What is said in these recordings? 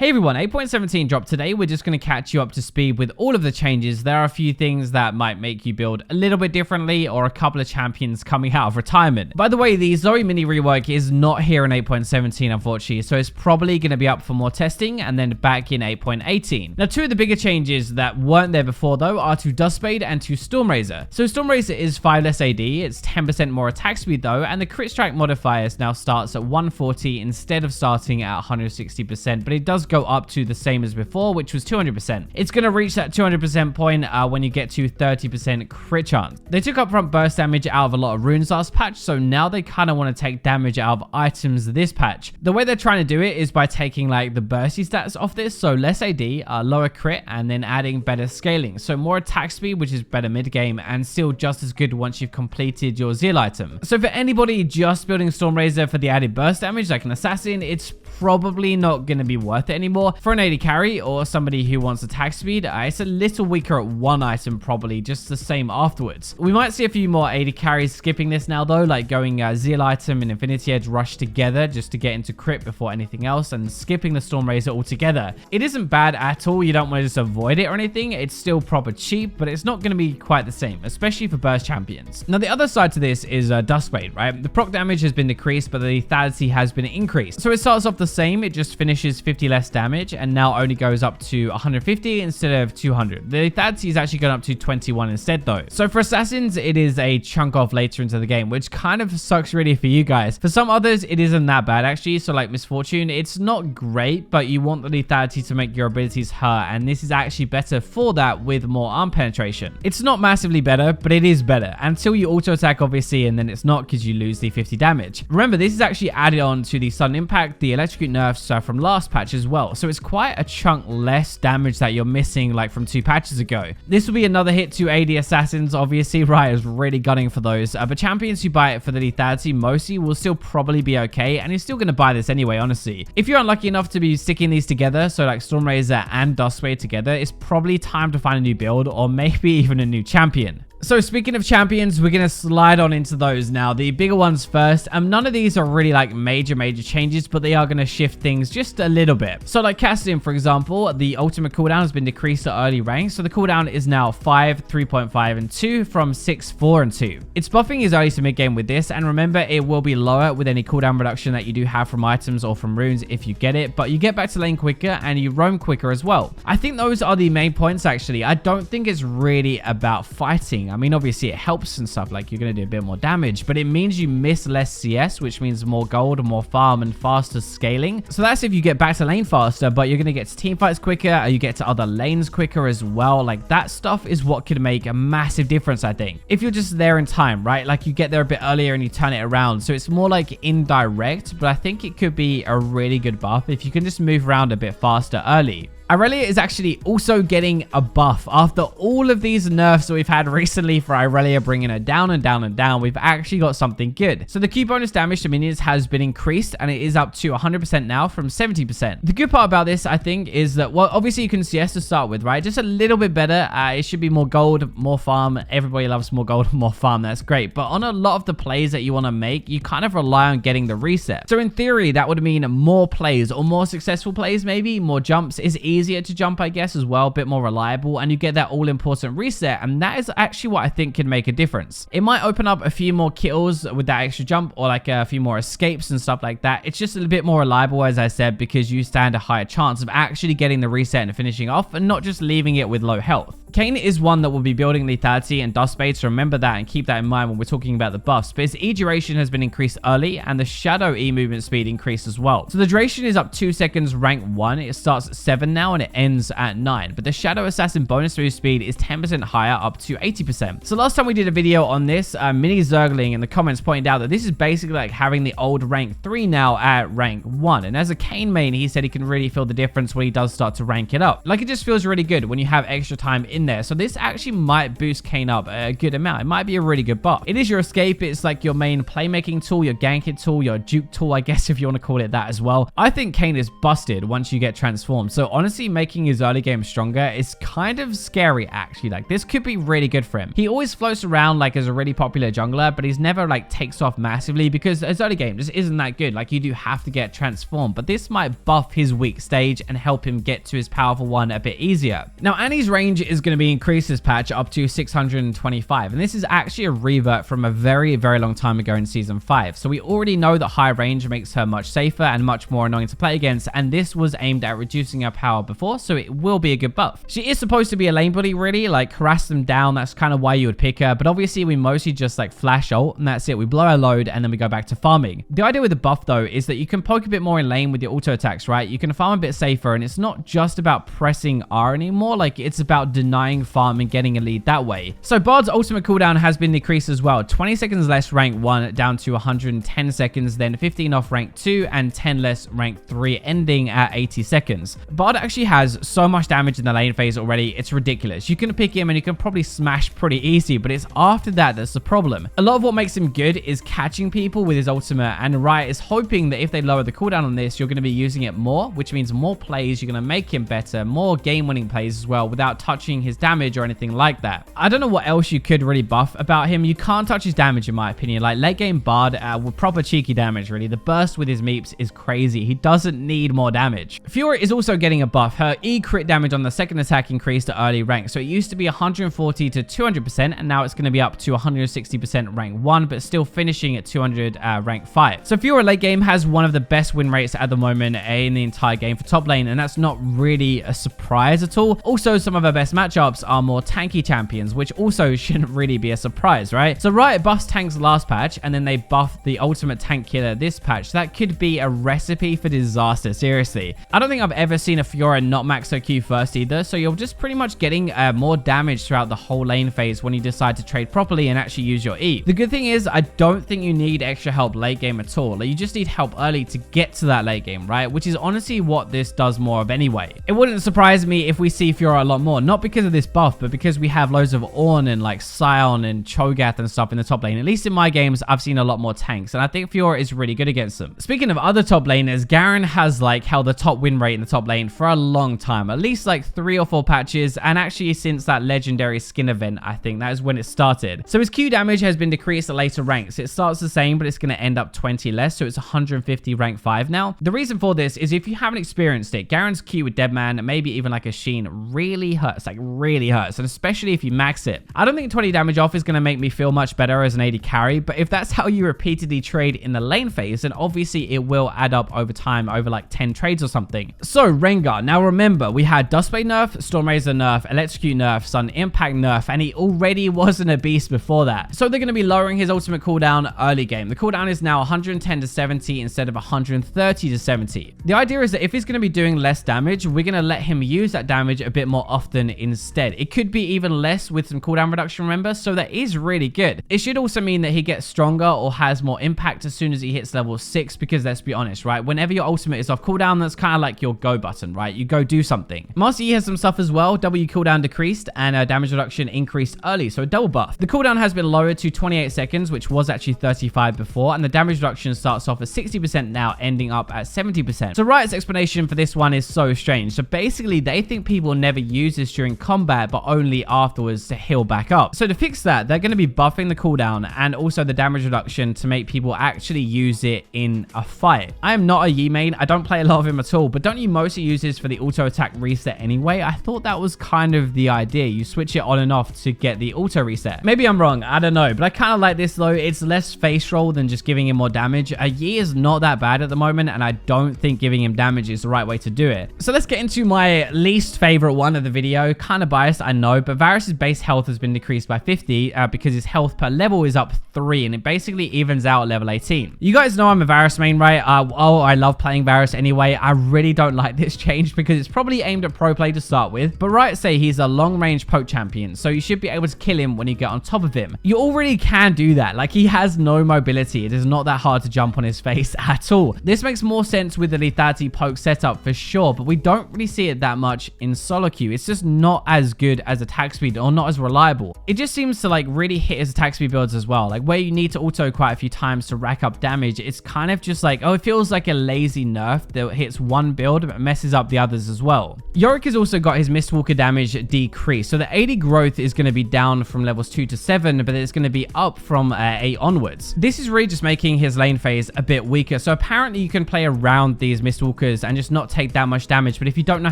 Hey everyone, 8.17 dropped today. We're just going to catch you up to speed with all of the changes. There are a few things that might make you build a little bit differently, or a couple of champions coming out of retirement. By the way, the Zoe mini rework is not here in 8.17 unfortunately, so it's probably going to be up for more testing and then back in 8.18. Now, two of the bigger changes that weren't there before though are to Duskblade and to Stormrazor. So Stormrazor is 5 less AD, it's 10% more attack speed though, and the crit strike modifier now starts at 140 instead of starting at 160%, but it does go up to the same as before, which was 200%. It's going to reach that 200% point when you get to 30% crit chance. They took upfront burst damage out of a lot of runes last patch, so now they kind of want to take damage out of items this patch. The way they're trying to do it is by taking like the bursty stats off this, so less AD, lower crit, and then adding better scaling. So more attack speed, which is better mid game, and still just as good once you've completed your zeal item. So for anybody just building Stormrazor for the added burst damage like an assassin, it's probably not going to be worth it anymore. For an AD carry or somebody who wants attack speed, it's a little weaker at one item, probably just the same afterwards. We might see a few more AD carries skipping this now though, like going zeal item and Infinity Edge rush together just to get into crit before anything else, and skipping the Stormrazor altogether. It isn't bad at all, you don't want to just avoid it or anything, it's still proper cheap, but it's not going to be quite the same, especially for burst champions. Now the other side to this is Duskblade, right? The proc damage has been decreased, but the lethality has been increased. So it starts off the same, it just finishes 50 less damage and now only goes up to 150 instead of 200. The lethality is actually going up to 21 instead though. So for assassins, it is a chunk off later into the game, which kind of sucks really for you guys. For some others, it isn't that bad actually. So like Misfortune, it's not great, but you want the lethality to make your abilities hurt, and this is actually better for that with more arm penetration. It's not massively better, but it is better until you auto attack obviously, and then it's not because you lose the 50 damage. Remember, this is actually added on to the sudden impact, the electrocute nerfs from last patch as well, so it's quite a chunk less damage that you're missing like from 2 patches ago. This will be another hit to AD assassins obviously. Riot is really gunning for those, but champions who buy it for the lethality mostly will still probably be okay, and you're still going to buy this anyway honestly. If you're unlucky enough to be sticking these together, so like Stormrazor and Duskblade together, it's probably time to find a new build or maybe even a new champion. So speaking of champions, we're going to slide on into those now. The bigger ones first. None of these are really like major changes, but they are going to shift things just a little bit. So like Cassidy, for example, the ultimate cooldown has been decreased at early rank. So the cooldown is now 5, 3.5, and 2 from 6, 4, and 2. Its buffing is early to mid game with this. And remember, it will be lower with any cooldown reduction that you do have from items or from runes if you get it. But you get back to lane quicker and you roam quicker as well. I think those are the main points actually. I don't think it's really about fighting. I mean, obviously it helps and stuff, like you're going to do a bit more damage, but it means you miss less CS, which means more gold, more farm, and faster scaling. So that's if you get back to lane faster, but you're going to get to team fights quicker, you get to other lanes quicker as well. Like that stuff is what could make a massive difference, I think. If you're just there in time, right? Like you get there a bit earlier and you turn it around. So it's more like indirect, but I think it could be a really good buff if you can just move around a bit faster early. Irelia is actually also getting a buff. After all of these nerfs that we've had recently for Irelia, bringing her down and down and down, we've actually got something good. So the Q bonus damage to minions has been increased, and it is up to 100% now from 70%. The good part about this, I think, is that, well, obviously you can CS to start with, right? Just a little bit better. It should be more gold, more farm. Everybody loves more gold, more farm. That's great. But on a lot of the plays that you want to make, you kind of rely on getting the reset. So in theory, that would mean more plays or more successful plays, maybe more jumps is easier to jump, I guess, as well, a bit more reliable, and you get that all-important reset, and that is actually what I think can make a difference. It might open up a few more kills with that extra jump, or like a few more escapes and stuff like that. It's just a little bit more reliable, as I said, because you stand a higher chance of actually getting the reset and finishing off, and not just leaving it with low health. Kayn is one that will be building lethality and Duskblade, so remember that and keep that in mind when we're talking about the buffs. But its E duration has been increased early, and the Shadow E movement speed increased as well. So the duration is up 2 seconds, rank 1. It starts at 7 now, and it ends at 9. But the Shadow Assassin bonus move speed is 10% higher, up to 80%. So last time we did a video on this, Mini Zergling in the comments pointed out that this is basically like having the old rank 3 now at rank 1. And as a Kayn main, he said he can really feel the difference when he does start to rank it up. Like, it just feels really good when you have extra time in in there. So this actually might boost Kayn up a good amount. It might be a really good buff. It is your escape. It's like your main playmaking tool, your ganking tool, your juke tool, I guess, if you want to call it that as well. I think Kayn is busted once you get transformed. So honestly, making his early game stronger is kind of scary, actually. Like, this could be really good for him. He always floats around like as a really popular jungler, but he's never like takes off massively because his early game just isn't that good. Like, you do have to get transformed, but this might buff his weak stage and help him get to his powerful one a bit easier. Now, Annie's range is going to be increased this patch up to 625, and this is actually a revert from a very, very long time ago in Season 5. So we already know that high range makes her much safer and much more annoying to play against, and this was aimed at reducing her power before, so it will be a good buff. She is supposed to be a lane bully, really, like harass them down. That's kind of why you would pick her, but obviously we mostly just like flash ult, and that's it. We blow our load, and then we go back to farming. The idea with the buff, though, is that you can poke a bit more in lane with your auto attacks, right? You can farm a bit safer, and it's not just about pressing R anymore. Like, it's about denying farm and getting a lead that way. So Bard's ultimate cooldown has been decreased as well. 20 seconds less rank 1 down to 110 seconds, then 15 off rank 2 and 10 less rank 3, ending at 80 seconds. Bard actually has so much damage in the lane phase already, it's ridiculous. You can pick him and you can probably smash pretty easy, but it's after that that's the problem. A lot of what makes him good is catching people with his ultimate, and Riot is hoping that if they lower the cooldown on this, you're going to be using it more, which means more plays, you're going to make him better, more game-winning plays as well, without touching his damage or anything like that. I don't know what else you could really buff about him. You can't touch his damage, in my opinion. Like, late game Bard with proper cheeky damage, really. The burst with his meeps is crazy. He doesn't need more damage. Fiora is also getting a buff. Her E crit damage on the second attack increased to early rank. So it used to be 140 to 200%, and now it's going to be up to 160% rank 1, but still finishing at 200 rank 5. So Fiora late game has one of the best win rates at the moment in the entire game for top lane, and that's not really a surprise at all. Also, some of her best matchups are more tanky champions, which also shouldn't really be a surprise, right? So Riot buffed tanks last patch, and then they buffed the ultimate tank killer this patch. That could be a recipe for disaster, seriously. I don't think I've ever seen a Fiora not max her Q first either, so you're just pretty much getting more damage throughout the whole lane phase when you decide to trade properly and actually use your E. The good thing is, I don't think you need extra help late game at all. Like, you just need help early to get to that late game, right? Which is honestly what this does more of anyway. It wouldn't surprise me if we see Fiora a lot more, not because of this buff, but because we have loads of Ornn and like Sion and Cho'Gath and stuff in the top lane. At least in my games, I've seen a lot more tanks, and I think Fiora is really good against them. Speaking of other top laners, Garen has like held the top win rate in the top lane for a long time, at least like 3 or 4 patches, and actually since that legendary skin event, I think that is when it started. So his Q damage has been decreased at later ranks. It starts the same, but it's going to end up 20 less, so it's 150 rank 5 now. The reason for this is if you haven't experienced it, Garen's Q with Deadman, maybe even like a Sheen, really hurts, like really hurts, and especially if you max it. I don't think 20 damage off is going to make me feel much better as an AD carry, but if that's how you repeatedly trade in the lane phase, then obviously it will add up over time, over like 10 trades or something. So Rengar, now remember, we had Duskblade nerf, Stormrazor nerf, Electrocute nerf, Sun Impact nerf, and he already wasn't a beast before that. So they're going to be lowering his ultimate cooldown early game. The cooldown is now 110 to 70 instead of 130 to 70. The idea is that if he's going to be doing less damage, we're going to let him use that damage a bit more often instead. It could be even less with some cooldown reduction, remember, so that is really good. It should also mean that he gets stronger or has more impact as soon as he hits level 6, because let's be honest, right, whenever your ultimate is off cooldown, that's kind of like your go button, right? You go do something. Master Yi has some stuff as well. W cooldown decreased and damage reduction increased early, so a double buff. The cooldown has been lowered to 28 seconds, which was actually 35 before, and the damage reduction starts off at 60% now, ending up at 70%. So Riot's explanation for this one is so strange. So basically, they think people never use this during combat, but only afterwards to heal back up. So to fix that, they're going to be buffing the cooldown and also the damage reduction to make people actually use it in a fight. I am not a Yi main. I don't play a lot of him at all, but don't you mostly use this for the auto attack reset anyway? I thought that was kind of the idea. You switch it on and off to get the auto reset. Maybe I'm wrong. I don't know, but I kind of like this though. It's less face roll than just giving him more damage. A Yi is not that bad at the moment, and I don't think giving him damage is the right way to do it. So let's get into my least favorite one of the video. Kind of biased, I know, but Varus's base health has been decreased by 50 because his health per level is up 3, and it basically evens out at level 18. You guys know I'm a Varus main, right? I love playing Varus anyway. I really don't like this change because it's probably aimed at pro play to start with, but Riot say he's a long-range poke champion, so you should be able to kill him when you get on top of him. You already can do that. Like, he has no mobility. It is not that hard to jump on his face at all. This makes more sense with the lethality poke setup for sure, but we don't really see it that much in solo queue. It's just not as good as attack speed or not as reliable. It just seems to like really hit his attack speed builds as well. Like where you need to auto quite a few times to rack up damage, it's kind of just like, oh, it feels like a lazy nerf that hits one build but messes up the others as well. Yorick has also got his Mistwalker damage decreased. So the 80 growth is going to be down from levels 2 to 7, but it's going to be up from 8 onwards. This is really just making his lane phase a bit weaker. So apparently you can play around these Mistwalkers and just not take that much damage. But if you don't know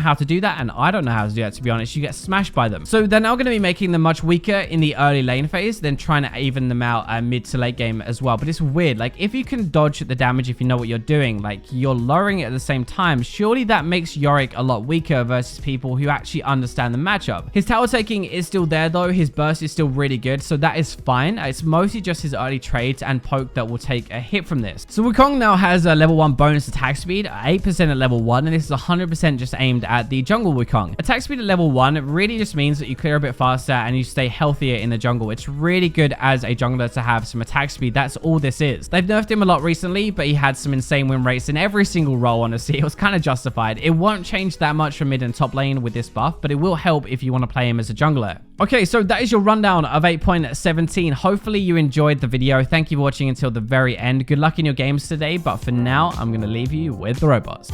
how to do that, and I don't know how to do that, to be honest, you get smashed by them. So they're now going to be making them much weaker in the early lane phase, then trying to even them out mid to late game as well. But it's weird. Like if you can dodge the damage, if you know what you're doing, like you're lowering it at the same time, surely that makes Yorick a lot weaker versus people who actually understand the matchup. His tower taking is still there though. His burst is still really good, so that is fine. It's mostly just his early trades and poke that will take a hit from this. So Wukong now has a level 1 bonus attack speed, 8% at level 1, and this is 100% just aimed at the jungle Wukong. Attack speed at level 1 really just means that you clear a bit faster and you stay healthier in the jungle. It's really good as a jungler to have some attack speed. That's all this is. They've nerfed him a lot recently, but he had some insane win rates in every single role, honestly. It was kind of justified. It won't change that much from mid and top lane with this buff, but it will help if you want to play him as a jungler. Okay, so that is your rundown of 8.17. Hopefully you enjoyed the video. Thank you for watching until the very end. Good luck in your games today, but for now, I'm going to leave you with the robots.